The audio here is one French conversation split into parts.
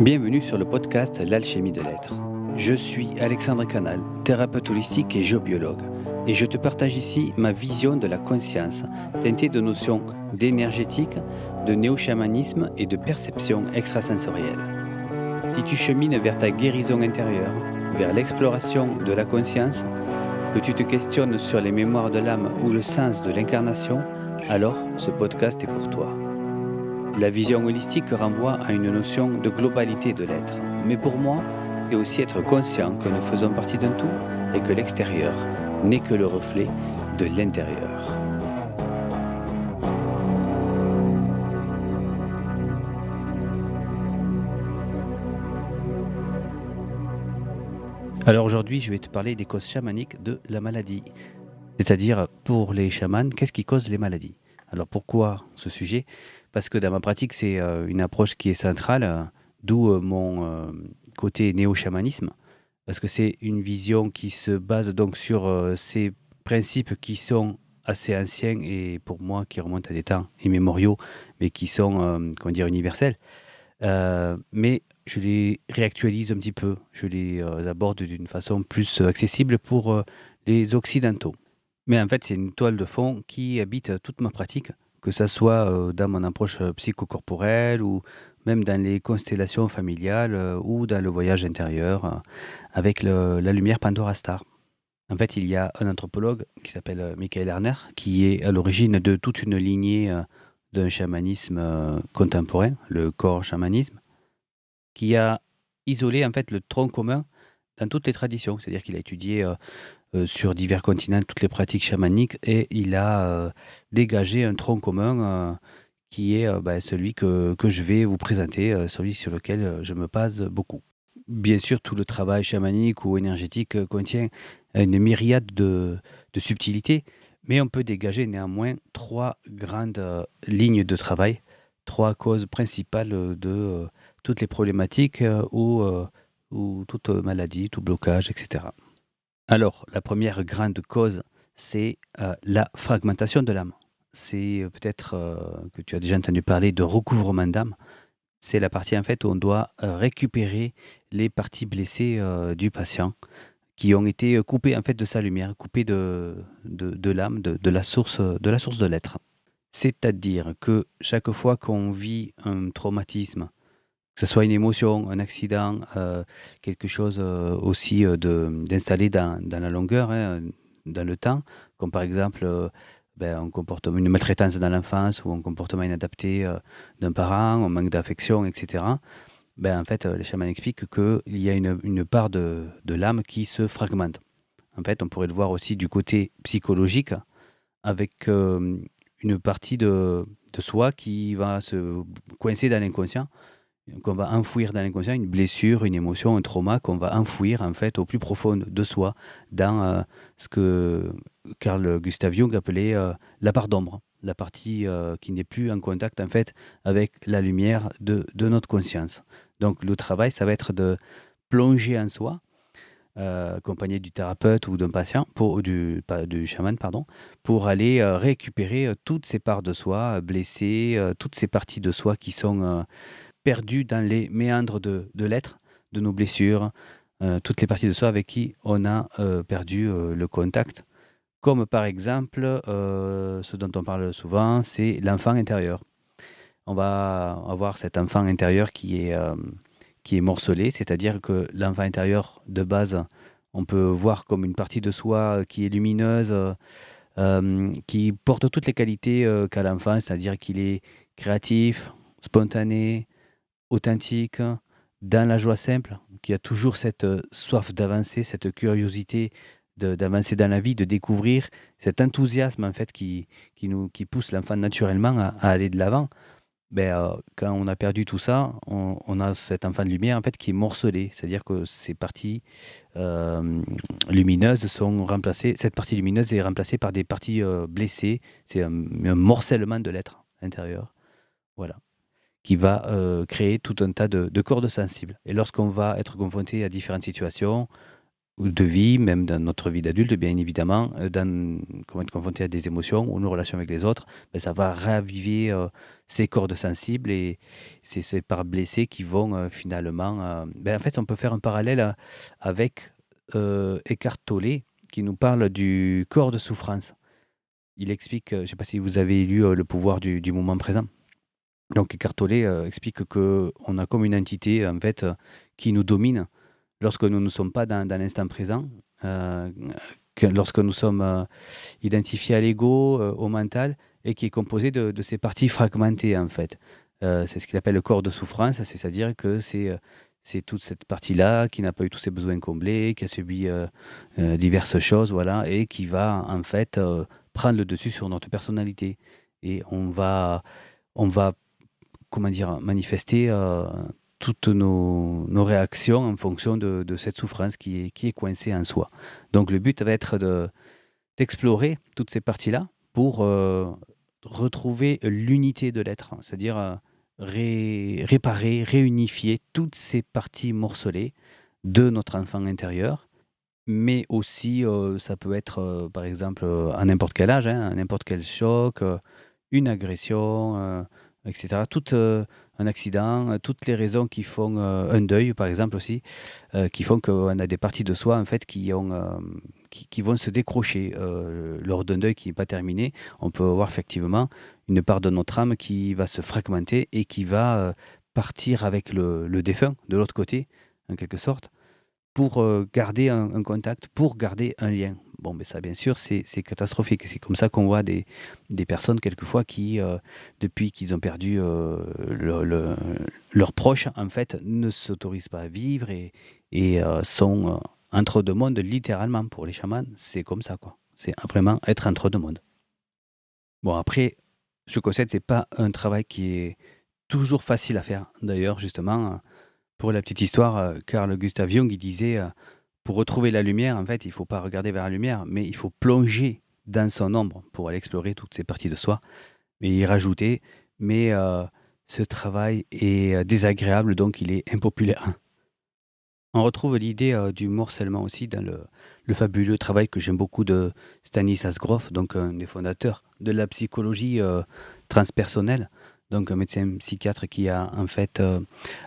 Bienvenue sur le podcast L'Alchimie de l'être. Je suis Alexandre Canal, thérapeute holistique et géobiologue, et je te partage ici ma vision de la conscience, teintée de notions d'énergétique, de néo-chamanisme et de perception extrasensorielle. Si tu chemines vers ta guérison intérieure, vers l'exploration de la conscience, que tu te questionnes sur les mémoires de l'âme ou le sens de l'incarnation, alors ce podcast est pour toi. La vision holistique renvoie à une notion de globalité de l'être. Mais pour moi, c'est aussi être conscient que nous faisons partie d'un tout et que l'extérieur n'est que le reflet de l'intérieur. Alors aujourd'hui, je vais te parler des causes chamaniques de la maladie. C'est-à-dire, pour les chamans, qu'est-ce qui cause les maladies? Alors pourquoi ce sujet? Parce que dans ma pratique, c'est une approche qui est centrale, d'où mon côté néo-chamanisme, parce que c'est une vision qui se base donc sur ces principes qui sont assez anciens et pour moi qui remontent à des temps immémoriaux, mais qui sont, comment dire, universels. Mais je les réactualise un petit peu, je les aborde d'une façon plus accessible pour les occidentaux. Mais en fait, c'est une toile de fond qui habite toute ma pratique, que ça soit dans mon approche psychocorporelle ou même dans les constellations familiales ou dans le voyage intérieur avec la lumière Pandora Star. En fait, il y a un anthropologue qui s'appelle Michael Harner, qui est à l'origine de toute une lignée d'un chamanisme contemporain, le corps chamanisme, qui a isolé en fait le tronc commun dans toutes les traditions. C'est-à-dire qu'il a étudié sur divers continents toutes les pratiques chamaniques et il a dégagé un tronc commun qui est celui que je vais vous présenter, celui sur lequel je me base beaucoup. Bien sûr, tout le travail chamanique ou énergétique contient une myriade de subtilités, mais on peut dégager néanmoins trois grandes lignes de travail, trois causes principales de toutes les problématiques ou toute maladie, tout blocage, etc. Alors, la première grande cause, c'est la fragmentation de l'âme. C'est peut-être que tu as déjà entendu parler de recouvrement d'âme. C'est la partie en fait où on doit récupérer les parties blessées du patient qui ont été coupées en fait de sa lumière, coupées de l'âme, de la source de l'être. C'est-à-dire que chaque fois qu'on vit un traumatisme, que ce soit une émotion, un accident, quelque chose aussi d'installé dans la longueur, hein, dans le temps, comme par exemple un comportement, une maltraitance dans l'enfance ou un comportement inadapté d'un parent, un manque d'affection, etc. En fait, les chamans expliquent qu'il y a une part de l'âme qui se fragmente. En fait, on pourrait le voir aussi du côté psychologique, avec une partie de soi qui va se coincer dans l'inconscient, qu'on va enfouir dans l'inconscient, une blessure, une émotion, un trauma qu'on va enfouir en fait au plus profond de soi, dans ce que Carl Gustav Jung appelait la part d'ombre, la partie qui n'est plus en contact en fait avec la lumière de notre conscience. Donc le travail, ça va être de plonger en soi, accompagné du thérapeute ou d'un patient, du chaman, pardon, pour aller récupérer toutes ces parts de soi blessées, toutes ces parties de soi qui sont perdus dans les méandres de l'être, de nos blessures, toutes les parties de soi avec qui on a perdu le contact. Comme par exemple, ce dont on parle souvent, c'est l'enfant intérieur. On va avoir cet enfant intérieur qui est morcelé, c'est-à-dire que l'enfant intérieur, de base, on peut voir comme une partie de soi qui est lumineuse, qui porte toutes les qualités qu'a l'enfant, c'est-à-dire qu'il est créatif, spontané, authentique, dans la joie simple, qui a toujours cette soif d'avancer, cette curiosité d'avancer dans la vie, de découvrir, cet enthousiasme en fait qui pousse l'enfant naturellement à aller de l'avant. Quand on a perdu tout ça, on a cet enfant de lumière en fait qui est morcelé, c'est-à-dire que ces parties lumineuses sont remplacées, cette partie lumineuse est remplacée par des parties blessées, c'est un morcellement de l'être intérieur. Voilà, qui va créer tout un tas de cordes sensibles. Et lorsqu'on va être confronté à différentes situations, de vie, même dans notre vie d'adulte, bien évidemment, quand on est confronté à des émotions ou nos relations avec les autres, ben, ça va raviver ces cordes sensibles et c'est ces parts blessées qui vont finalement... ben, en fait, on peut faire un parallèle avec Eckhart Tolle qui nous parle du corps de souffrance. Il explique, je ne sais pas si vous avez lu Le pouvoir du moment présent. Donc Eckhart Tolle explique que on a comme une entité en fait qui nous domine lorsque nous ne sommes pas dans l'instant présent, euh, lorsque nous sommes identifiés à l'ego, au mental, et qui est composé de ces parties fragmentées en fait. C'est ce qu'il appelle le corps de souffrance, c'est-à-dire que c'est toute cette partie-là qui n'a pas eu tous ses besoins comblés, qui a subi diverses choses, voilà, et qui va en fait prendre le dessus sur notre personnalité. Et on va comment dire, manifester toutes nos réactions en fonction de cette souffrance qui est coincée en soi. Donc le but va être d'explorer toutes ces parties-là pour retrouver l'unité de l'être, c'est-à-dire réparer, réunifier toutes ces parties morcelées de notre enfant intérieur, mais aussi ça peut être par exemple à n'importe quel âge, hein, à n'importe quel choc, une agression, etc. Un accident, toutes les raisons qui font un deuil, par exemple aussi, qui font qu'on a des parties de soi en fait qui vont se décrocher lors d'un deuil qui n'est pas terminé. On peut avoir effectivement une part de notre âme qui va se fragmenter et qui va partir avec le défunt de l'autre côté, en quelque sorte pour garder un contact, pour garder un lien. Bon, mais ça, bien sûr, c'est catastrophique. C'est comme ça qu'on voit des personnes, quelquefois, qui, depuis qu'ils ont perdu leurs proches, en fait, ne s'autorisent pas à vivre et sont entre deux mondes, littéralement. Pour les chamans, c'est comme ça, quoi. C'est vraiment être entre deux mondes. Bon, après, je concède, c'est pas un travail qui est toujours facile à faire. D'ailleurs, justement, pour la petite histoire, Carl Gustav Jung, il disait, pour retrouver la lumière, en fait, il ne faut pas regarder vers la lumière, mais il faut plonger dans son ombre pour aller explorer toutes ces parties de soi. Et il rajoutait, mais ce travail est désagréable, donc il est impopulaire. On retrouve l'idée du morcellement aussi dans le fabuleux travail que j'aime beaucoup de Stanislas Grof, donc un des fondateurs de la psychologie transpersonnelle, donc un médecin psychiatre qui a en fait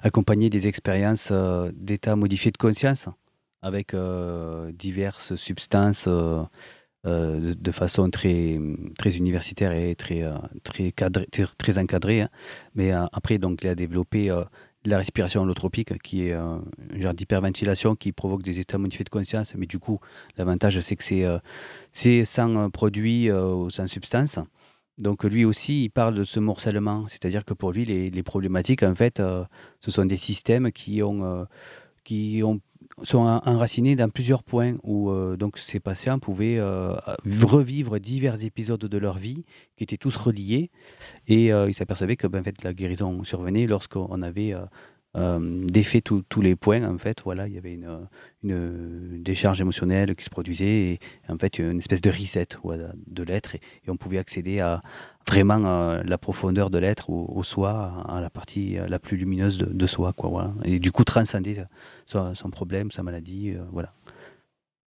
accompagné des expériences d'état modifié de conscience avec diverses substances de façon très universitaire et très encadrée, hein. Mais après, donc, il a développé la respiration holotropique, qui est un genre d'hyperventilation qui provoque des états modifiés de conscience. Mais du coup, l'avantage, c'est que c'est sans produit ou sans substance. Donc lui aussi, il parle de ce morcellement, c'est-à-dire que pour lui, les problématiques, en fait, ce sont des systèmes qui ont, sont enracinés dans plusieurs points où donc ces patients pouvaient revivre divers épisodes de leur vie qui étaient tous reliés et ils s'apercevaient que ben, en fait, la guérison survenait lorsqu'on avait défait tous les points. En fait, voilà, il y avait une décharge émotionnelle qui se produisait et en fait une espèce de reset voilà, de l'être et on pouvait accéder à vraiment la profondeur de l'être au soi, à la partie la plus lumineuse de soi, quoi, voilà. Et du coup transcender son problème, sa maladie, voilà.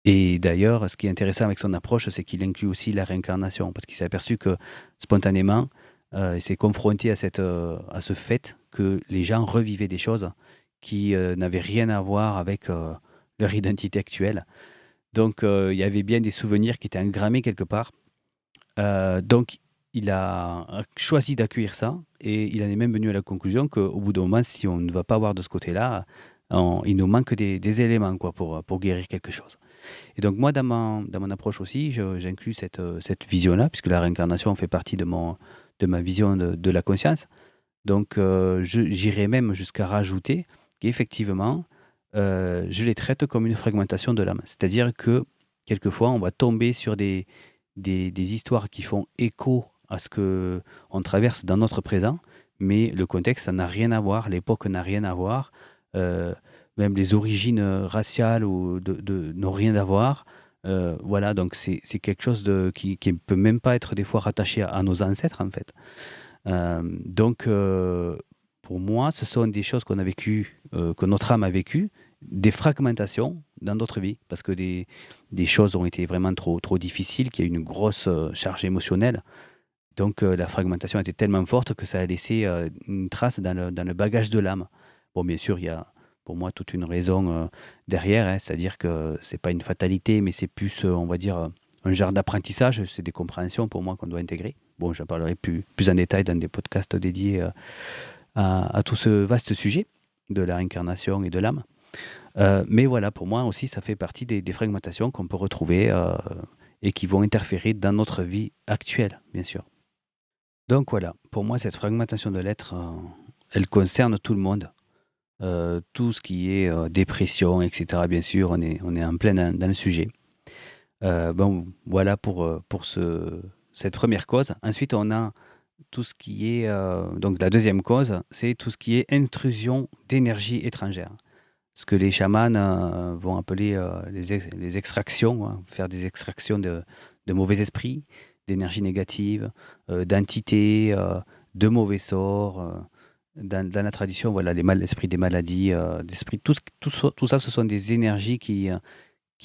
Et d'ailleurs, ce qui est intéressant avec son approche, c'est qu'il inclut aussi la réincarnation, parce qu'il s'est aperçu que spontanément, il s'est confronté à ce fait que les gens revivaient des choses qui n'avaient rien à voir avec leur identité actuelle. Donc, il y avait bien des souvenirs qui étaient engrammés quelque part. Donc, il a choisi d'accueillir ça, et il en est même venu à la conclusion qu'au bout d'un moment, si on ne va pas voir de ce côté-là, il nous manque des éléments quoi, pour guérir quelque chose. Et donc moi, dans mon approche aussi, j'inclus cette vision-là, puisque la réincarnation fait partie de ma vision de la conscience. Donc j'irais même jusqu'à rajouter qu'effectivement, je les traite comme une fragmentation de l'âme. C'est-à-dire que quelquefois, on va tomber sur des histoires qui font écho à ce que on traverse dans notre présent, mais le contexte, ça n'a rien à voir, l'époque n'a rien à voir. Euh, Même les origines raciales ou n'ont rien à voir. Voilà, donc c'est quelque chose qui ne peut même pas être des fois rattaché à nos ancêtres, en fait. Donc, pour moi, ce sont des choses qu'on a vécues, que notre âme a vécues, des fragmentations dans d'autres vies, parce que des choses ont été vraiment trop difficiles, qu'il y a eu une grosse charge émotionnelle. Donc la fragmentation était tellement forte que ça a laissé une trace dans le bagage de l'âme. Bon, bien sûr, il y a pour moi toute une raison derrière, hein, c'est-à-dire que c'est pas une fatalité, mais c'est plus, on va dire, un genre d'apprentissage, c'est des compréhensions pour moi qu'on doit intégrer. Bon, j'en parlerai plus en détail dans des podcasts dédiés à tout ce vaste sujet de la réincarnation et de l'âme. Mais voilà, pour moi aussi, ça fait partie des fragmentations qu'on peut retrouver et qui vont interférer dans notre vie actuelle, bien sûr. Donc voilà, pour moi, cette fragmentation de l'être, elle concerne tout le monde. Tout ce qui est dépression, etc., bien sûr, on est en plein dans le sujet. Bon, voilà pour cette première cause. Ensuite, on a tout ce qui est... donc la deuxième cause, c'est tout ce qui est intrusion d'énergie étrangère. Ce que les chamans vont appeler les extractions, hein, faire des extractions de mauvais esprits, d'énergie négative, d'entités, de mauvais sorts. Dans la tradition, voilà, l'esprit des maladies, d'esprit, tout ça, ce sont des énergies qui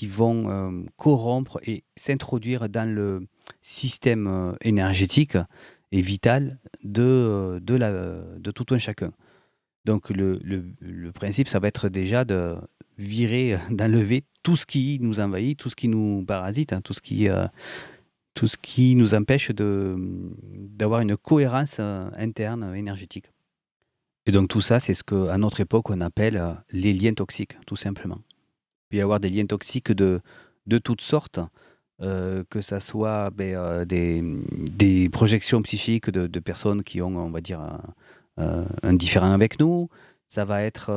vont corrompre et s'introduire dans le système énergétique et vital de tout un chacun. Donc le principe, ça va être déjà de virer, d'enlever tout ce qui nous envahit, tout ce qui nous parasite, hein, tout ce qui nous empêche d'avoir une cohérence interne énergétique. Et donc tout ça, c'est ce qu'à notre époque, on appelle les liens toxiques, tout simplement. Il peut y avoir des liens toxiques de toutes sortes, que ça soit des projections psychiques de personnes qui ont, on va dire, un différent avec nous. Ça va être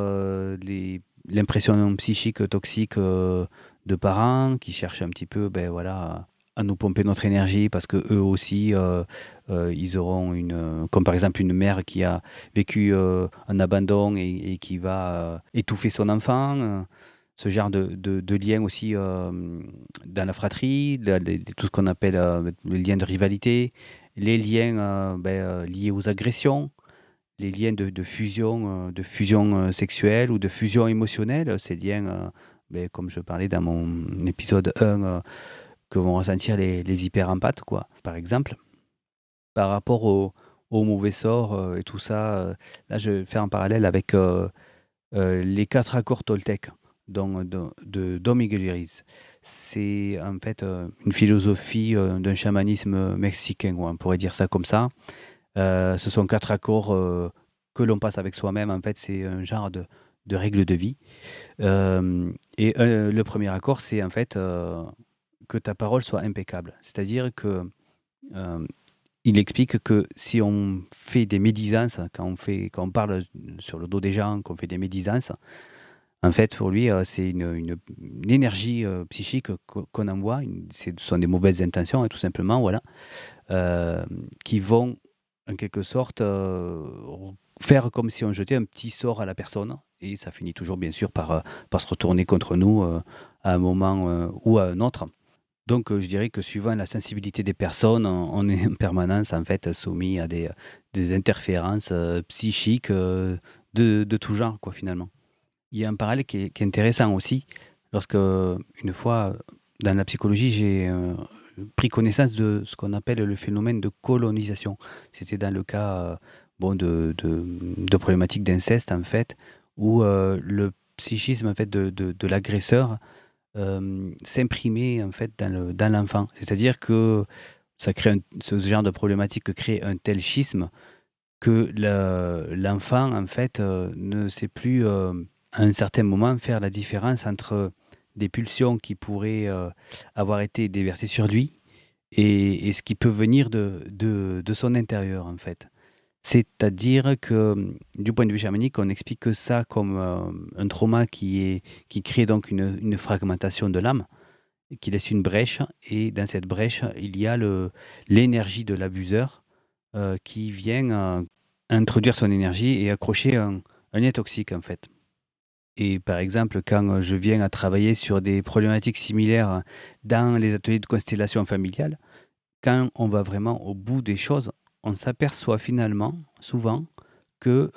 l'impression psychique toxique de parents qui cherchent un petit peu, ben voilà, à nous pomper notre énergie parce que eux aussi, ils auront comme par exemple une mère qui a vécu un abandon et qui va étouffer son enfant. Ce genre de lien aussi dans la fratrie, tout ce qu'on appelle les liens de rivalité, les liens liés aux agressions, les liens de fusion sexuelle ou de fusion émotionnelle, ces liens, comme je parlais dans mon épisode 1, que vont ressentir les hyper-empathes, quoi, par exemple. Par rapport au mauvais sort et tout ça, là, je vais faire un parallèle avec les quatre accords toltèques de Dom Miguel Ruiz. C'est en fait une philosophie d'un chamanisme mexicain, on pourrait dire ça comme ça. Ce sont quatre accords que l'on passe avec soi-même. En fait, c'est un genre de règle de vie. Le premier accord, c'est en fait que ta parole soit impeccable. C'est-à-dire que il explique que si on fait des médisances, quand on parle sur le dos des gens, qu'on fait des médisances, en fait, pour lui, c'est une énergie psychique qu'on envoie. Ce sont des mauvaises intentions, hein, tout simplement, voilà, qui vont en quelque sorte faire comme si on jetait un petit sort à la personne. Et ça finit toujours, bien sûr, par se retourner contre nous à un moment ou à un autre. Donc, je dirais que suivant la sensibilité des personnes, on est en permanence en fait soumis à des interférences psychiques de tout genre, quoi, finalement. Il y a un parallèle qui est intéressant aussi, lorsque une fois dans la psychologie, j'ai pris connaissance de ce qu'on appelle le phénomène de colonisation. C'était dans le cas bon, de problématiques d'inceste, en fait, où le psychisme en fait, de l'agresseur s'imprimer en fait dans l'enfant. C'est-à-dire que ça crée ce genre de problématique crée un tel schisme que l'enfant en fait ne sait plus à un certain moment faire la différence entre des pulsions qui pourraient avoir été déversées sur lui et ce qui peut venir de son intérieur en fait. C'est-à-dire que, du point de vue chamanique, on explique que ça comme un trauma qui crée donc une fragmentation de l'âme, qui laisse une brèche, et dans cette brèche, il y a l'énergie de l'abuseur qui vient introduire son énergie et accrocher un lien toxique en fait. Et par exemple, quand je viens à travailler sur des problématiques similaires dans les ateliers de constellation familiale, quand on va vraiment au bout des choses, on s'aperçoit finalement, souvent, que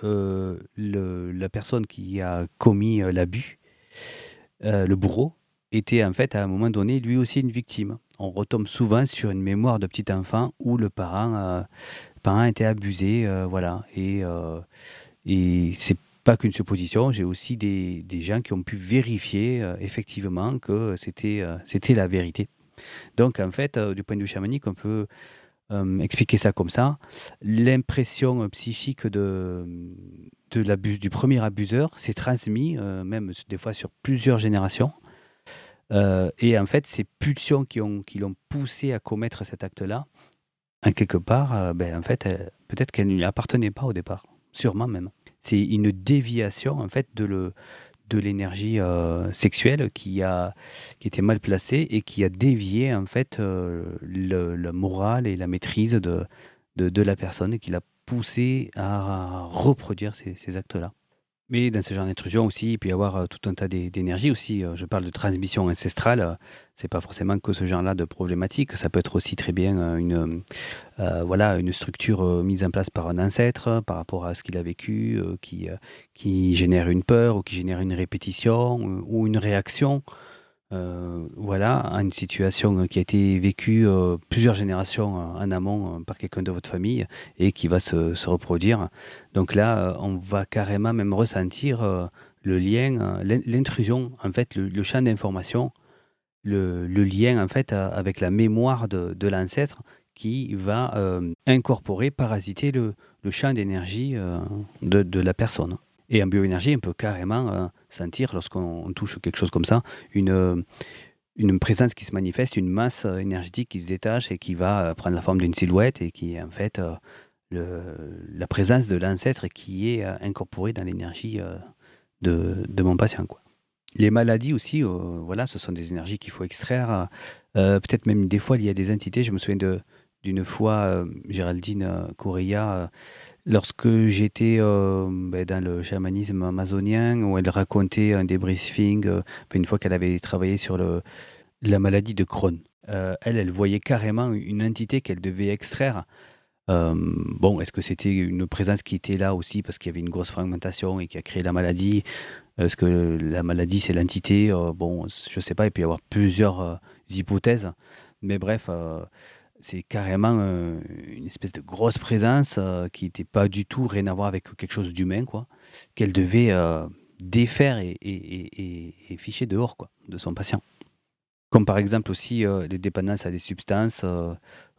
la personne qui a commis l'abus le bourreau était en fait à un moment donné lui aussi une victime. On retombe souvent sur une mémoire de petit enfant où le parent était abusé, voilà et c'est pas qu'une supposition, j'ai aussi des gens qui ont pu vérifier, effectivement que c'était la vérité. Donc en fait, du point de vue chamanique, on peut, expliquer ça comme ça. L'impression, psychique de l'abus du premier abuseur s'est transmis, même des fois sur plusieurs générations, et en fait, ces pulsions qui l'ont poussé à commettre cet acte-là, en quelque part, en fait, peut-être qu'elle ne lui appartenait pas au départ, sûrement même. C'est une déviation en fait de l'énergie, sexuelle qui était mal placée et qui a dévié en fait, le la morale et la maîtrise de la personne et qui l'a poussé à reproduire ces actes-là. Mais dans ce genre d'intrusion aussi, il peut y avoir, tout un tas d'énergies aussi, je parle de transmission ancestrale, c'est pas forcément que ce genre-là de problématique. Ça peut être aussi très bien, voilà, une structure, mise en place par un ancêtre, par rapport à ce qu'il a vécu, qui génère une peur ou qui génère une répétition, ou une réaction. Voilà, à une situation, qui a été vécue, plusieurs générations, en amont, par quelqu'un de votre famille et qui va se reproduire. Donc là, on va carrément même ressentir, le lien, l'intrusion, en fait, le champ d'information, le lien, en fait, avec la mémoire de l'ancêtre qui va, incorporer, parasiter le champ d'énergie, de la personne. Et en bioénergie, on peut carrément, sentir lorsqu'on touche quelque chose comme ça, une présence qui se manifeste, une masse, énergétique qui se détache et qui va, prendre la forme d'une silhouette et qui est en fait, le la présence de l'ancêtre qui est, incorporée dans l'énergie, de mon patient, quoi. Les maladies aussi, voilà, ce sont des énergies qu'il faut extraire, peut-être même des fois il y a des entités. Je me souviens d'une fois, Géraldine, Correia, lorsque j'étais, dans le chamanisme amazonien où elle racontait un débriefing, enfin une fois qu'elle avait travaillé sur la maladie de Crohn. Elle voyait carrément une entité qu'elle devait extraire. Bon, est-ce que c'était une présence qui était là aussi parce qu'il y avait une grosse fragmentation et qui a créé la maladie? Est-ce que la maladie, c'est l'entité? Bon, je sais pas, il peut y avoir plusieurs, hypothèses. Mais bref, c'est carrément, une espèce de grosse présence, qui était pas du tout rien à voir avec quelque chose d'humain, quoi, qu'elle devait, défaire et ficher dehors, quoi, de son patient. Comme par exemple aussi, les dépendances à des substances,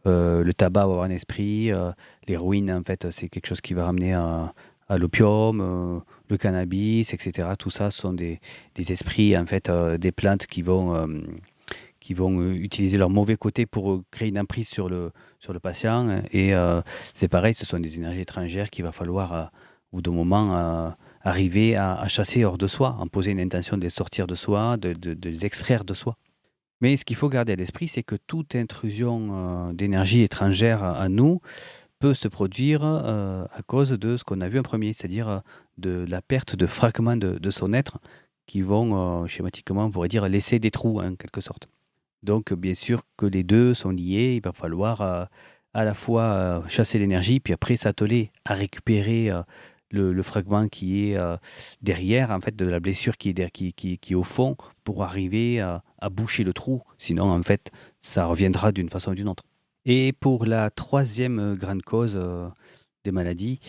le tabac va avoir un esprit, l'héroïne en fait, c'est quelque chose qui va ramener à l'opium, le cannabis et cetera. Tout ça, ce sont des esprits en fait, des plantes qui vont, utiliser leur mauvais côté pour, créer une emprise sur le patient, et c'est pareil, ce sont des énergies étrangères qu'il va falloir, au bout d'un moment, arriver à chasser hors de soi, en poser une intention de les sortir de soi, de les extraire de soi. Mais ce qu'il faut garder à l'esprit, c'est que toute intrusion, d'énergie étrangère à nous peut se produire, à cause de ce qu'on a vu en premier, c'est-à-dire, de la perte de fragments de son être qui vont, schématiquement, on pourrait dire, laisser des trous, en quelque sorte. Donc, bien sûr que les 2 sont liés, il va falloir, à la fois, chasser l'énergie, puis après s'atteler à récupérer, le fragment qui est, derrière, en fait, de la blessure qui est der qui est au fond pour arriver à boucher le trou. Sinon, en fait, ça reviendra d'une façon ou d'une autre. Et pour la troisième grande cause, des maladies,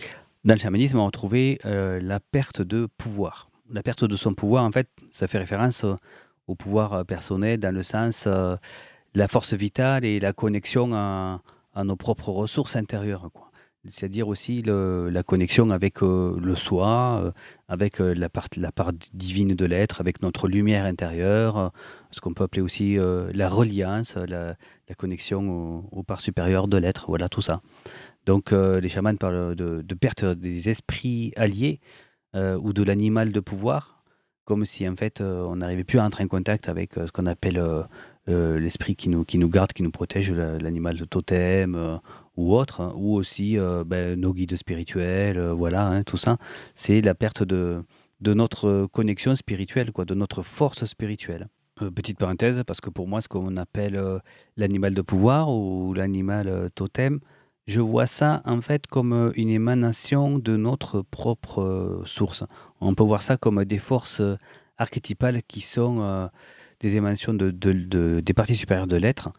dans le chamanisme, on va retrouver, la perte de pouvoir. La perte de son pouvoir, en fait, ça fait référence, au pouvoir, personnel dans le sens, la force vitale et la connexion à nos propres ressources intérieures, quoi. C'est-à-dire aussi la connexion avec, le soi, avec, la part divine de l'être, avec notre lumière intérieure, ce qu'on peut appeler aussi, la reliance, la connexion aux parts supérieures de l'être, voilà tout ça. Donc, les chamans parlent de perte des esprits alliés, ou de l'animal de pouvoir, comme si en fait, on n'arrivait plus à entrer en contact avec, ce qu'on appelle, l'esprit qui nous garde, qui nous protège, l'animal de totem, ou autre, hein, ou aussi, nos guides spirituels, voilà, hein, tout ça. C'est la perte de notre connexion spirituelle, quoi, de notre force spirituelle. Petite parenthèse, parce que pour moi, ce qu'on appelle, l'animal de pouvoir ou l'animal, totem, je vois ça, en fait, comme, une émanation de notre propre, source. On peut voir ça comme des forces, archétypales qui sont des émanations des parties supérieures de l'être.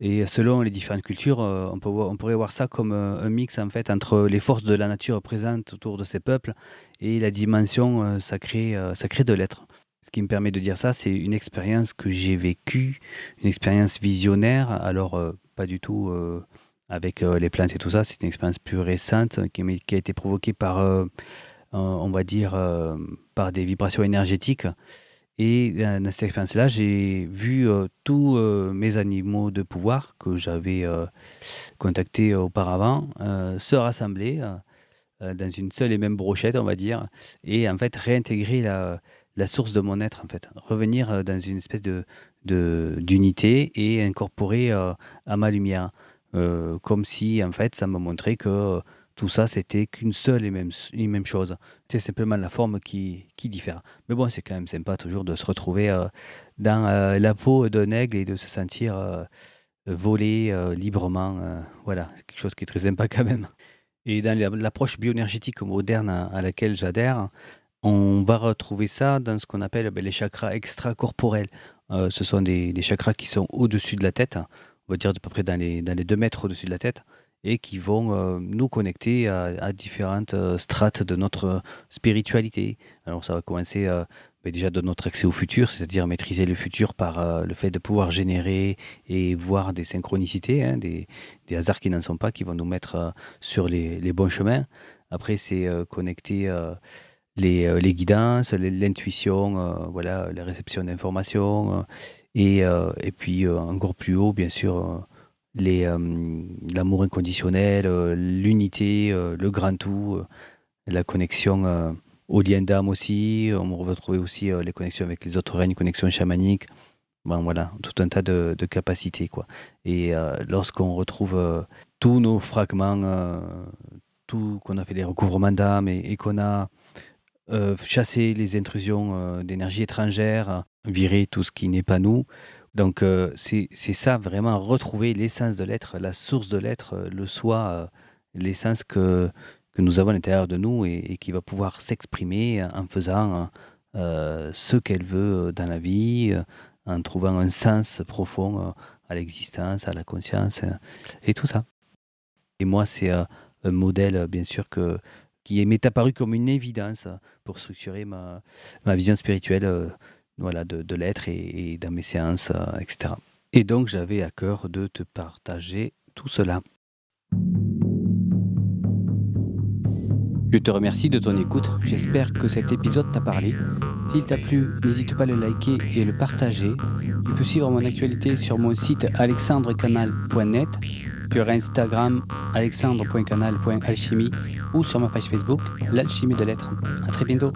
Et selon les différentes cultures, on pourrait voir ça comme un mix en fait entre les forces de la nature présentes autour de ces peuples et la dimension sacrée de l'être. Ce qui me permet de dire ça, c'est une expérience que j'ai vécue, une expérience visionnaire. Alors, pas du tout avec les plantes et tout ça, c'est une expérience plus récente qui a été provoquée par, on va dire, par des vibrations énergétiques. Et dans cette expérience-là, j'ai vu tous mes animaux de pouvoir que j'avais contactés auparavant se rassembler dans une seule et même brochette, on va dire, et en fait réintégrer la source de mon être, en fait, revenir dans une espèce d'unité et incorporer à ma lumière, comme si en fait ça me montrait que tout ça c'était qu'une seule et même chose. C'est simplement la forme qui diffère. Mais bon, c'est quand même sympa toujours de se retrouver dans la peau d'un aigle et de se sentir voler librement. Voilà, c'est quelque chose qui est très sympa quand même. Et dans l'approche bioénergétique moderne à laquelle j'adhère, on va retrouver ça dans ce qu'on appelle les chakras extracorporels. Ce sont des chakras qui sont au-dessus de la tête, on va dire à peu près dans les 2 mètres au-dessus de la tête, et qui vont nous connecter à différentes strates de notre spiritualité. Alors ça va commencer déjà de notre accès au futur, c'est-à-dire maîtriser le futur par le fait de pouvoir générer et voir des synchronicités, hein, des hasards qui n'en sont pas, qui vont nous mettre sur les bons chemins. Après, c'est connecter les guidances, l'intuition, voilà, la réception d'informations, et puis encore plus haut, bien sûr, l'amour inconditionnel, l'unité, le grand tout, la connexion au lien d'âme aussi. On va retrouver aussi les connexions avec les autres règnes, connexions chamaniques. Bon, voilà, tout un tas de capacités, quoi. Et lorsqu'on retrouve tous nos fragments, tout qu'on a fait des recouvrements d'âme et qu'on a chasser les intrusions d'énergie étrangère, virer tout ce qui n'est pas nous. Donc c'est ça vraiment, retrouver l'essence de l'être, la source de l'être, le soi, l'essence que nous avons à l'intérieur de nous et qui va pouvoir s'exprimer en faisant ce qu'elle veut dans la vie, en trouvant un sens profond à l'existence, à la conscience et tout ça. Et moi, c'est un modèle, bien sûr, qui m'est apparu comme une évidence pour structurer ma vision spirituelle voilà, de l'être et dans mes séances, etc. Et donc, j'avais à cœur de te partager tout cela. Je te remercie de ton écoute. J'espère que cet épisode t'a parlé. S'il t'a plu, n'hésite pas à le liker et le partager. Tu peux suivre mon actualité sur mon site alexandrecanal.net, sur Instagram alexandre.canal.alchimie ou sur ma page Facebook, l'alchimie de l'être. À très bientôt.